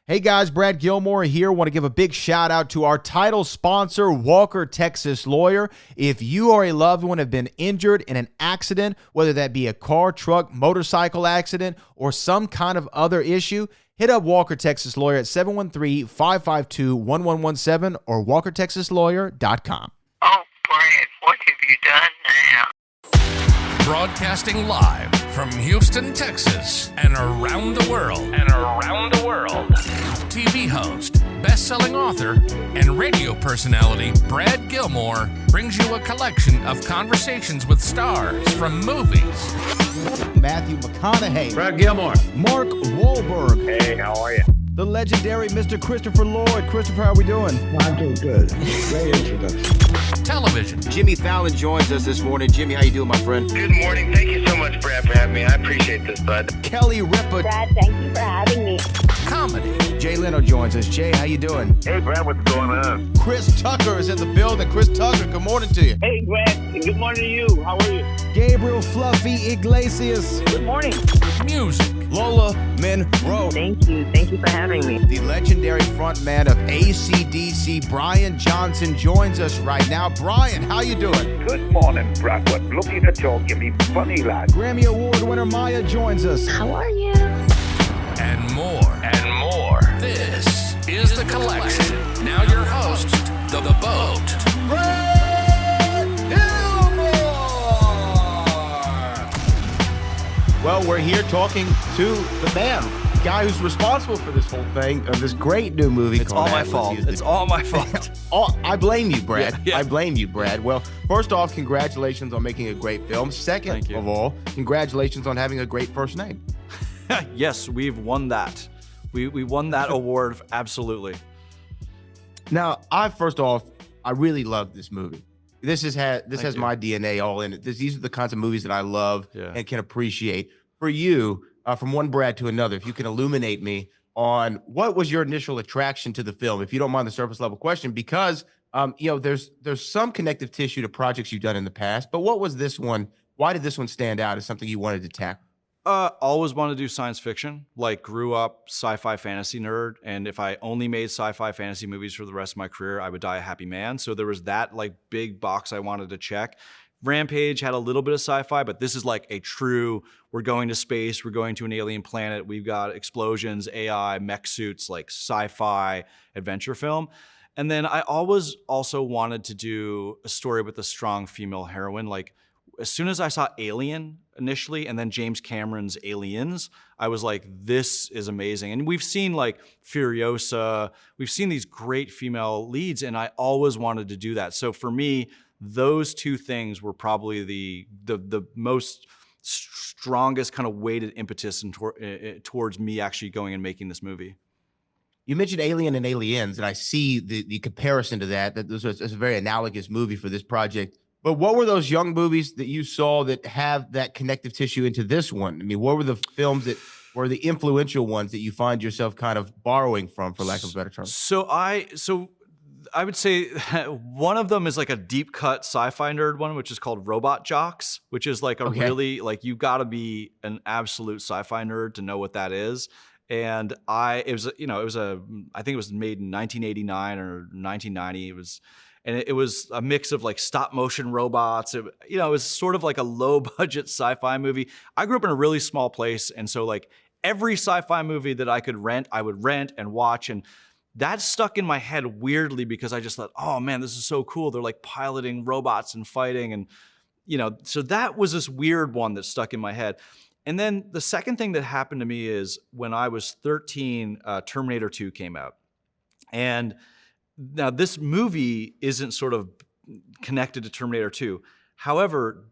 Hey guys, Brad Gilmore here. Want to give a big shout out to our title sponsor, Walker Texas Lawyer. If you or a loved one have been injured in an accident, whether that be a car, truck, motorcycle accident, or some kind of other issue, hit up Walker Texas Lawyer at 713-552-1117 or walkertexaslawyer.com. Oh, Brad, what have you done now? Broadcasting live from Houston, Texas, and around the world. TV host, best-selling author, and radio personality Brad Gilmore brings you a collection of conversations with stars from movies. Matthew McConaughey. Brad Gilmore. Mark Wahlberg. Hey, how are you? The legendary Mr. Christopher Lloyd. Christopher, how are we doing? I'm doing good. Great introduction. Television. Jimmy Fallon joins us this morning. Jimmy, how you doing, my friend? Good morning. Thank you so much, Brad, for having me. I appreciate this, bud. Kelly Ripa. Brad, thank you for having me. Comedy. Jay Leno joins us. Jay, how you doing? Hey, Brad, what's going on? Chris Tucker is in the building. Chris Tucker, good morning to you. Hey, Brad. Good morning to you. How are you? Gabriel Fluffy Iglesias. Good morning. Music. Lola Monroe. Thank you. Thank you for having me. The legendary frontman of AC/DC, Brian Johnson, joins us right now. Brian, how you doing? Good morning, Brad. What looking to talk to me, funny lad. Grammy Award winner Maya joins us. How are you? And more. This is The Collection. Now your host, The Boat. Well, we're here talking to the man, the guy who's responsible for this whole thing, of this great new movie. It's all my fault. It's all my fault. I blame you, Brad. Yeah. I blame you, Brad. Well, first off, congratulations on making a great film. Second of all, congratulations on having a great first name. Yes, we've won that. We won that award, absolutely. Now, first off, I really love this movie. This has my DNA all in it. These are the kinds of movies that I love and can appreciate. For you, from one Brad to another, if you can illuminate me on what was your initial attraction to the film, if you don't mind the surface level question, because there's some connective tissue to projects you've done in the past, but what was this one? Why did this one stand out as something you wanted to tackle? Always wanted to do science fiction, grew up sci-fi fantasy nerd. And if I only made sci-fi fantasy movies for the rest of my career, I would die a happy man. So there was that big box I wanted to check. Rampage had a little bit of sci-fi, but this is a true, we're going to space, we're going to an alien planet, we've got explosions, AI, mech suits, sci-fi adventure film. And then I always also wanted to do a story with a strong female heroine. As soon as I saw Alien initially, and then James Cameron's Aliens, I was like, this is amazing. And we've seen Furiosa, we've seen these great female leads, and I always wanted to do that. So for me, those two things were probably the most strongest kind of weighted impetus towards me actually going and making this movie. You mentioned Alien and Aliens, and I see the comparison to that this was a very analogous movie for this project. But what were those young movies that you saw that have that connective tissue into this one? I mean, what were the films that were the influential ones that you find yourself kind of borrowing from, for lack of a better term? So I would say one of them is a deep cut sci-fi nerd one, which is called Robot Jocks, which is really you've got to be an absolute sci-fi nerd to know what that is. And I think it was made in 1989 or 1990. It was a mix of stop motion robots. It was sort of a low budget sci-fi movie. I grew up in a really small place. And so every sci-fi movie that I could rent, I would rent and watch. And that stuck in my head weirdly because I just thought, oh man, this is so cool. They're piloting robots and fighting. And, so that was this weird one that stuck in my head. And then the second thing that happened to me is when I was 13, Terminator 2 came out. And now, this movie isn't sort of connected to Terminator 2. However,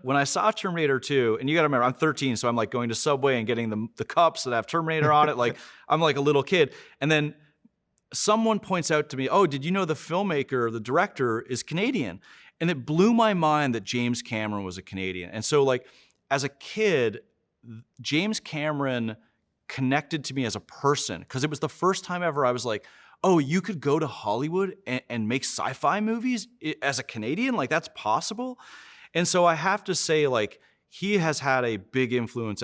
when I saw Terminator 2, and you got to remember, I'm 13, so I'm going to Subway and getting the cups that have Terminator on it. I'm a little kid. And then someone points out to me, oh, did you know the filmmaker, the director, is Canadian? And it blew my mind that James Cameron was a Canadian. And so, as a kid, James Cameron connected to me as a person because it was the first time ever I was oh, you could go to Hollywood and make sci-fi movies as a Canadian? That's possible? And so I have to say, he has had a big influence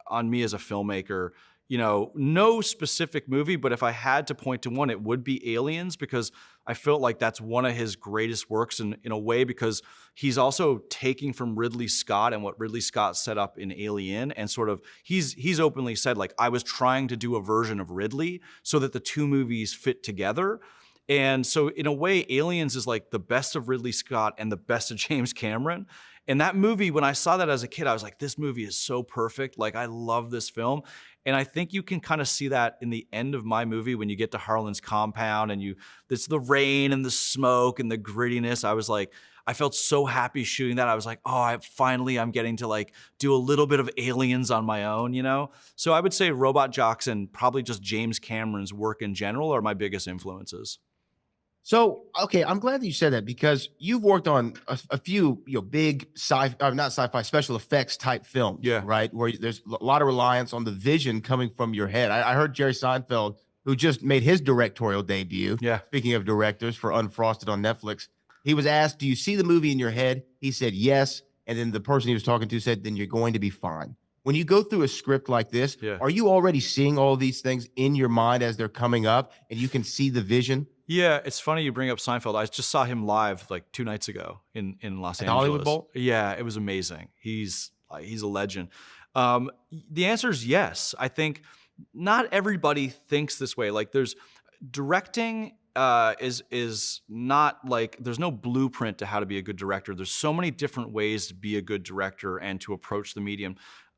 on me as a filmmaker. no specific movie, but if I had to point to one, it would be Aliens, because I felt like that's one of his greatest works in a way, because he's also taking from Ridley Scott and what Ridley Scott set up in Alien, and sort of he's openly said, like, I was trying to do a version of Ridley so that the two movies fit together. And so in a way, Aliens is like the best of Ridley Scott and the best of James Cameron. And that movie, when I saw that as a kid, I was like, this movie is so perfect. Like, I love this film. And I think you can kind of see that in the end of my movie when you get to Harlan's compound and it's the rain and the smoke and the grittiness. I was like, I felt so happy shooting that. I was like, oh, I'm getting to like do a little bit of Aliens on my own, So I would say Robot Jox and probably just James Cameron's work in general are my biggest influences. So, okay, I'm glad that you said that, because you've worked on a few, big not sci-fi, special effects type films, right? Where there's a lot of reliance on the vision coming from your head. I heard Jerry Seinfeld, who just made his directorial debut. Yeah. Speaking of directors, for Unfrosted on Netflix, he was asked, "Do you see the movie in your head?" He said, "Yes." And then the person he was talking to said, "Then you're going to be fine." When you go through a script like this, are you already seeing all these things in your mind as they're coming up, and you can see the vision? Yeah, it's funny you bring up Seinfeld. I just saw him live like 2 nights ago in Los Angeles. Hollywood Bowl? Yeah, it was amazing. He's a legend. The answer is yes. I think not everybody thinks this way. Like, there's directing is not like, there's no blueprint to how to be a good director. There's so many different ways to be a good director and to approach the medium.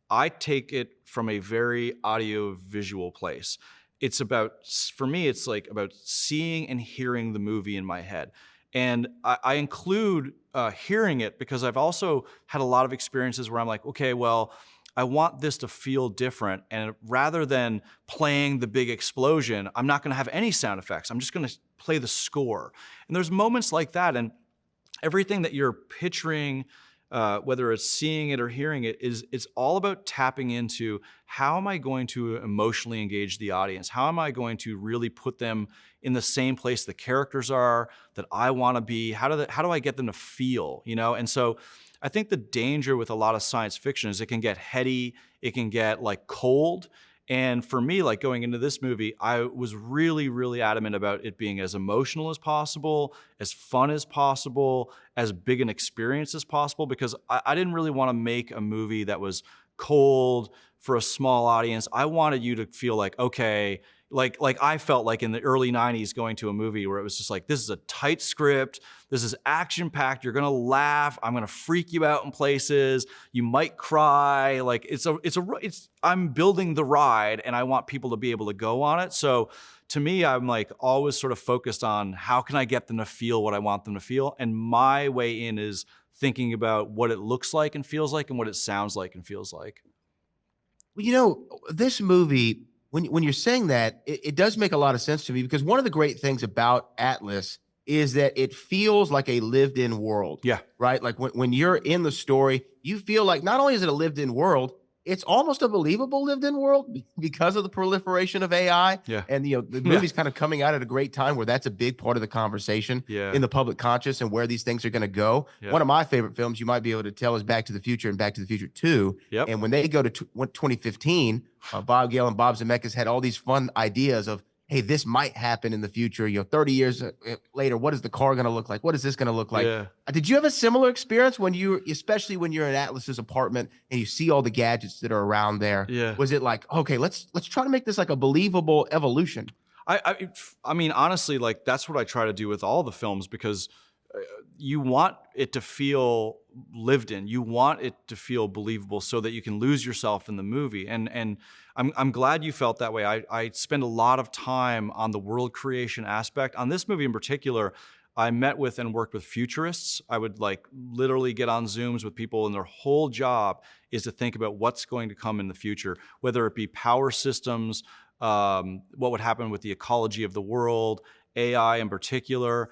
I take it from a very audio-visual place. It's about, for me, it's like about seeing and hearing the movie in my head. And I include hearing it because I've also had a lot of experiences where I'm like, okay, well, I want this to feel different. And rather than playing the big explosion, I'm not going to have any sound effects. I'm just going to play the score. And there's moments like that. And everything that you're picturing, whether it's seeing it or hearing it, it's all about tapping into, how am I going to emotionally engage the audience? How am I going to really put them in the same place the characters are, that I want to be? How do I get them to feel, And so I think the danger with a lot of science fiction is it can get heady, it can get like cold. And for me, like going into this movie, I was really, really adamant about it being as emotional as possible, as fun as possible, as big an experience as possible, because I didn't really want to make a movie that was cold for a small audience. I wanted you to feel like, okay, like I felt like in the early 90s going to a movie where it was just like, this is a tight script, this is action-packed, you're gonna laugh, I'm gonna freak you out in places, you might cry, like I'm building the ride and I want people to be able to go on it. So to me, I'm like always sort of focused on how can I get them to feel what I want them to feel? And my way in is thinking about what it looks like and feels like and what it sounds like and feels like. Well, this movie, when you're saying that, it does make a lot of sense to me, because one of the great things about Atlas is that it feels like a lived-in world. Yeah. Right? Like when you're in the story, you feel like not only is it a lived-in world, it's almost a believable lived-in world because of the proliferation of AI. Yeah. And the movie's kind of coming out at a great time where that's a big part of the conversation in the public conscious and where these things are going to go. Yeah. One of my favorite films you might be able to tell is Back to the Future and Back to the Future 2. Yep. And when they go to 2015, Bob Gale and Bob Zemeckis had all these fun ideas of, hey, this might happen in the future. 30 years later, what is the car going to look like? What is this going to look like? Yeah. Did you have a similar experience especially when you're in Atlas's apartment and you see all the gadgets that are around there? Yeah. Was it like, okay, let's try to make this like a believable evolution? I mean, honestly, like that's what I try to do with all the films, because you want it to feel lived in. You want it to feel believable so that you can lose yourself in the movie. And I'm glad you felt that way. I spend a lot of time on the world creation aspect. On this movie in particular, I met with and worked with futurists. I would like literally get on Zooms with people, and their whole job is to think about what's going to come in the future, whether it be power systems, what would happen with the ecology of the world, AI in particular.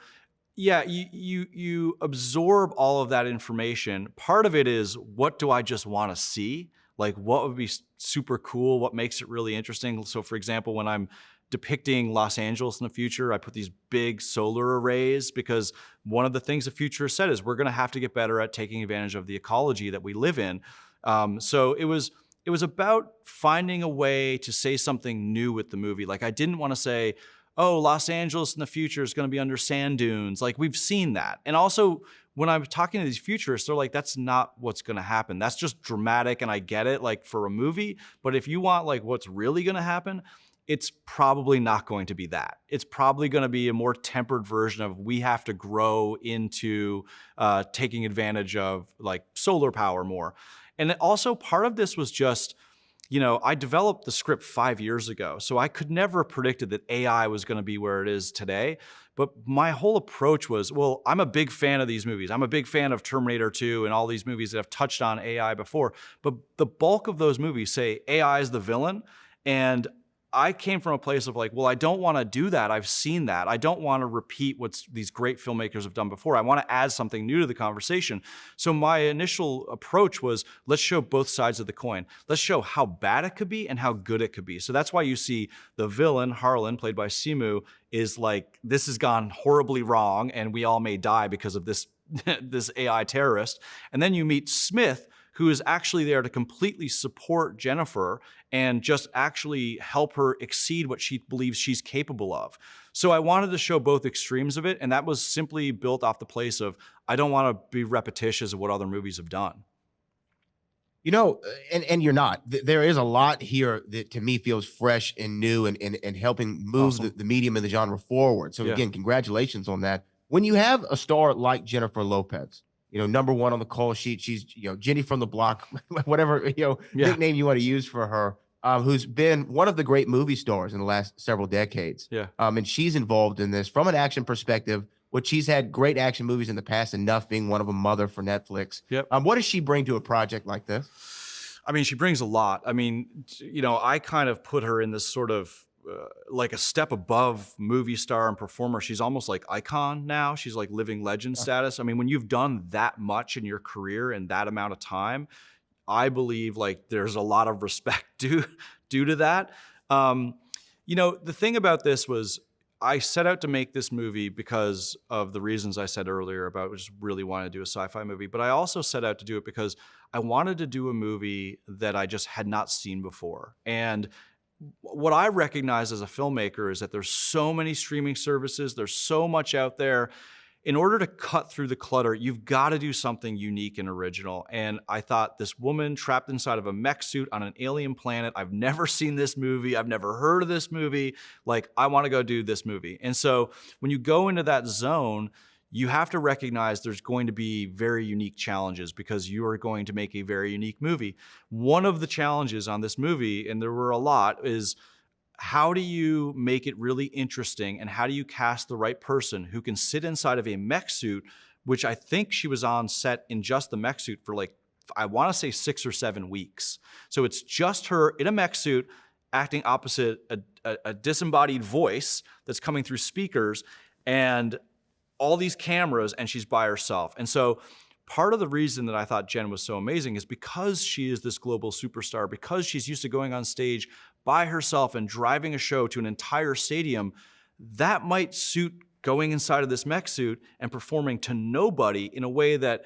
Yeah, you absorb all of that information. Part of it is, what do I just want to see? Like, what would be super cool? What makes it really interesting? So, for example, when I'm depicting Los Angeles in the future, I put these big solar arrays, because one of the things the future said is we're going to have to get better at taking advantage of the ecology that we live in. So it was it was about finding a way to say something new with the movie. Like, I didn't want to say, oh, Los Angeles in the future is going to be under sand dunes. Like, we've seen that. And also, when I'm talking to these futurists, they're like, that's not what's going to happen. That's just dramatic, and I get it, like, for a movie. But if you want, like, what's really going to happen, it's probably not going to be that. It's probably going to be a more tempered version of we have to grow into taking advantage of, like, solar power more. And also, part of this was just, you know, I developed the script 5 years ago, so I could never have predicted that AI was going to be where it is today. But my whole approach was, well, I'm a big fan of these movies. I'm a big fan of Terminator 2 and all these movies that have touched on AI before. But the bulk of those movies say AI is the villain. And I came from a place of like, well, I don't want to do that. I've seen that. I don't want to repeat what these great filmmakers have done before. I want to add something new to the conversation. So my initial approach was, let's show both sides of the coin. Let's show how bad it could be and how good it could be. So that's why you see the villain, Harlan, played by Simu, is like, this has gone horribly wrong and we all may die because of this, this AI terrorist. And then you meet Smith, who is actually there to completely support Jennifer and just actually help her exceed what she believes she's capable of. So I wanted to show both extremes of it, and that was simply built off the place of, I don't want to be repetitious of what other movies have done. You know, and you're not. There is a lot here that to me feels fresh and new and helping move Awesome. the medium and the genre forward. So Yeah. again, congratulations on that. When you have a star like Jennifer Lopez, you know, number one on the call sheet, she's, you know, Jenny from the block, whatever, you know, Yeah. nickname you want to use for her, who's been one of the great movie stars in the last several decades. Yeah. And she's involved in this from an action perspective, which she's had great action movies in the past, Enough being one of them, Mother for Netflix. Yep. What does she bring to a project like this? I mean, she brings a lot. I mean, you know, I kind of put her in this sort of like a step above movie star and performer. She's almost like icon now. She's like living legend status. I mean, when you've done that much in your career in that amount of time, I believe like there's a lot of respect due to that. You know, the thing about this was I set out to make this movie because of the reasons I said earlier about just really wanting to do a sci-fi movie, but I also set out to do it because I wanted to do a movie that I just had not seen before. And what I recognize as a filmmaker is that there's so many streaming services, there's so much out there. In order to cut through the clutter, you've got to do something unique and original. And I thought, this woman trapped inside of a mech suit on an alien planet, I've never seen this movie, I've never heard of this movie, like, I want to go do this movie. And so when you go into that zone, you have to recognize there's going to be very unique challenges because you are going to make a very unique movie. One of the challenges on this movie, and there were a lot, is how do you make it really interesting and how do you cast the right person who can sit inside of a mech suit, which I think she was on set in just the mech suit for like, I want to say 6 or 7 weeks. So it's just her in a mech suit acting opposite a disembodied voice that's coming through speakers and all these cameras, and she's by herself. And so part of the reason that I thought Jen was so amazing is because she is this global superstar, because she's used to going on stage by herself and driving a show to an entire stadium, that might suit going inside of this mech suit and performing to nobody in a way that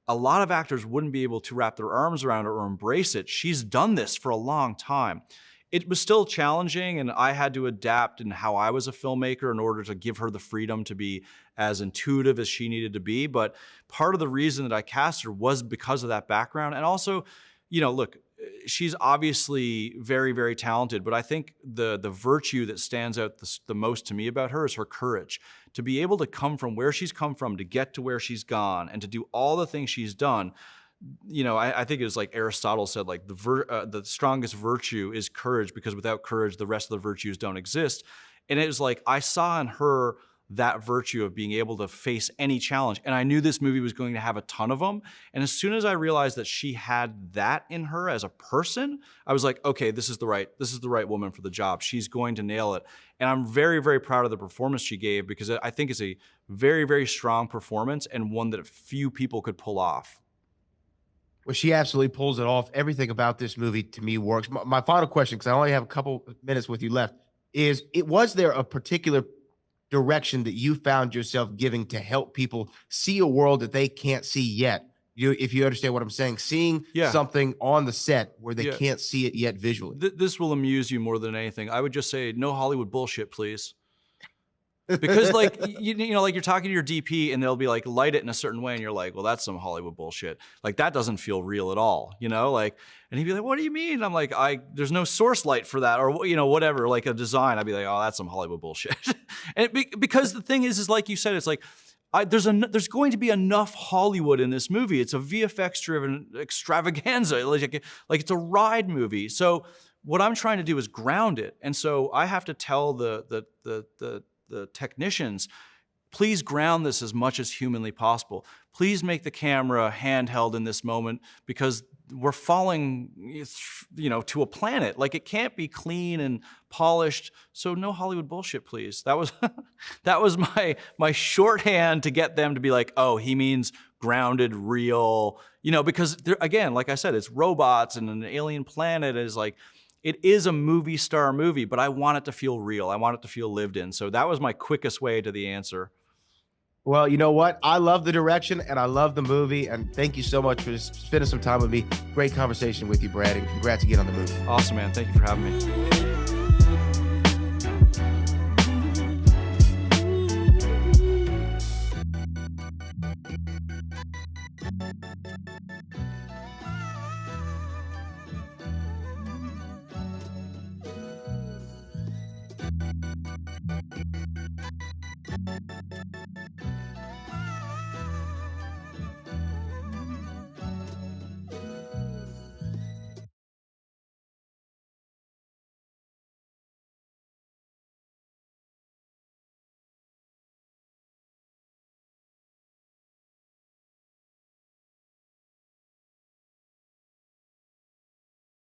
a lot of actors wouldn't be able to wrap their arms around or embrace it. She's done this for a long time. It was still challenging, and I had to adapt in how I was a filmmaker in order to give her the freedom to be as intuitive as she needed to be. But part of the reason that I cast her was because of that background. And also, you know, look, she's obviously very, very talented, but I think the virtue that stands out the most to me about her is her courage. To be able to come from where she's come from, to get to where she's gone, and to do all the things she's done. You know, I think it was like Aristotle said, like the strongest virtue is courage, because without courage, the rest of the virtues don't exist. And it was like, I saw in her that virtue of being able to face any challenge. And I knew this movie was going to have a ton of them. And as soon as I realized that she had that in her as a person, I was like, okay, this is the right woman for the job. She's going to nail it. And I'm very, very proud of the performance she gave, because I think it's a very, very strong performance and one that few people could pull off. Well, she absolutely pulls it off. Everything about this movie to me works. My final question, because I only have a couple minutes with you left, is was there a particular direction that you found yourself giving to help people see a world that they can't see yet if you understand what I'm saying, seeing something on the set where they can't see it yet visually. This will amuse you more than anything. I would just say no Hollywood bullshit, please. Because like you know, like you're talking to your DP and they'll be like, light it in a certain way, and you're like, well, that's some Hollywood bullshit. Like that doesn't feel real at all, you know? Like, and he'd be like, what do you mean? And I'm like, there's no source light for that, or you know, whatever, like a design. I'd be like, oh, that's some Hollywood bullshit. And because the thing is like you said, it's like there's going to be enough Hollywood in this movie. It's a VFX driven extravaganza, like it's a ride movie. So what I'm trying to do is ground it, and so I have to tell the technicians, please ground this as much as humanly possible. Please make the camera handheld in this moment, because we're falling, you know, to a planet. Like it can't be clean and polished. So no Hollywood bullshit, please. That was that was my shorthand to get them to be like, oh, he means grounded, real. You know, because again, like I said, it's robots and an alien planet. Is like, it is a movie star movie, but I want it to feel real. I want it to feel lived in. So that was my quickest way to the answer. Well, you know what? I love the direction and I love the movie. And thank you so much for spending some time with me. Great conversation with you, Brad. And congrats again on the movie. Awesome, man. Thank you for having me.